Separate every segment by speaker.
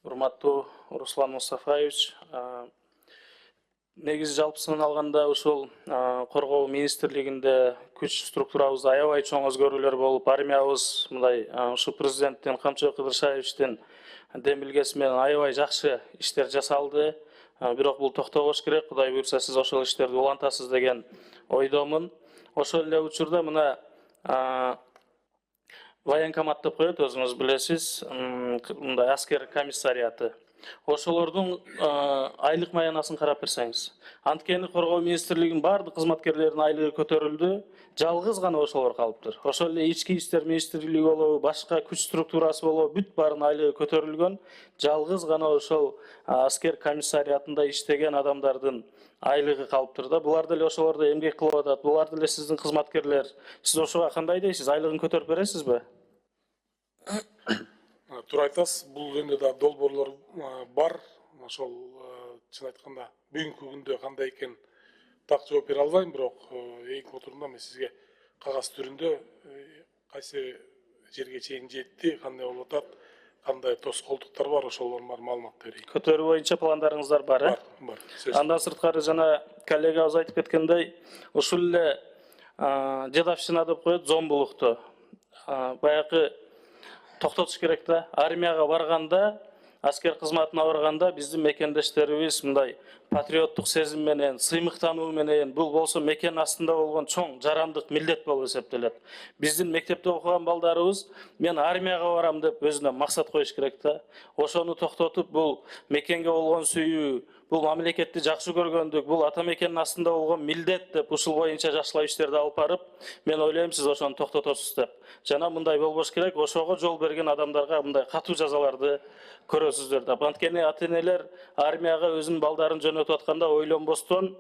Speaker 1: Урматтуу Руслан Мустафаевич, негизи жалпысынан алганда ушул Коргоо министрлигинде күч структурабызда аябай чоң өзгөрүүлөр болуп, армиябыз мындай ушу президенттин Камчыбек Кыдыршаевичтин демилгеси менен аябай жакшы иштер жасалды. Бирок бул токтобош керек. Кудай буйрса сиз ошол иштерди улантасыз деген ойдомун. Ошол эле учурда мына военкомат деп коет, өзүңүз билесиз, мындай аскер комиссариаты. Ошолордун айлык маянасын карап берсеңиз. Анткени Коргоо министрлигинин бардык кызматкерлеринин айлыгы көтөрүлдү. Жалгыз гана ошолор калыптыр. Ошол эле ички иштер министрлиги болобу, башка күч структурасы болобу, бүт баарынын айлыгы көтөрүлгөн. Жалгыз гана ошол аскер комиссариатында иштеген адамдардын айлыгы калыптыр да. Булар деле ошолордо эмгек кылып атат. Булар деле сиздин кызматкерлер. Сиз ошого кандай дейсиз? Айлыгын көтөрүп бересизби?
Speaker 2: Туура айтасыз, бул жөнүндө да долбоорлор бар. Ошол чын айтканда бүгүнкү күндө кандай экен так жооп бере албайм, бирок эң отурумда мен сизге кагаз түрүндө кайсы жерге чейин жетти, кандай болуп атат, кандай тоскоолдуктар бар, ошолордун баарын маалымат берейин.
Speaker 1: Көтөрүү боюнча пландарыңыздар бар, э?
Speaker 2: Бар.
Speaker 1: Андан сырткары жана коллегабыз айтып кеткендей, ушул эле жедовщина деп коет, зомбулукту баягы токтотуш керек да. Армияга барганда, аскер кызматына барганда биздин мекендештерибиз мындай патриоттук сезим менен, сыймыктануу менен, бул болсо мекен астында болгон чоң жарандык милдет болуп эсептелет. Биздин мектепте окуган балдарыбыз мен армияга барам деп өзүнө максат коюш керек да. Ошону токтотуп, бул мекенге болгон сүйүү, бул мамлекетти жакшы көргөндүк, бул ата мекенин астында болгон милдет деп ушул боюнча жакшылап иштерди алып барып, мен ойлойм сиз ошону токтотосуз деп. Жана мындай болбош керек, ошого жол берген адамдарга мындай катуу жазаларды көрөсүздөр деп. Анткени ата-энелер армияга өзүнүн балдарын жөнөтүп атканда ойлонбостон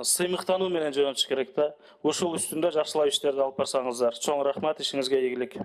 Speaker 1: сыймыктануу менен жөнөтүш керек да. Ушул үстүндө жакшылап иштерди алып барсаңыздар. Чоң рахмат, ишиңизге ийгилик.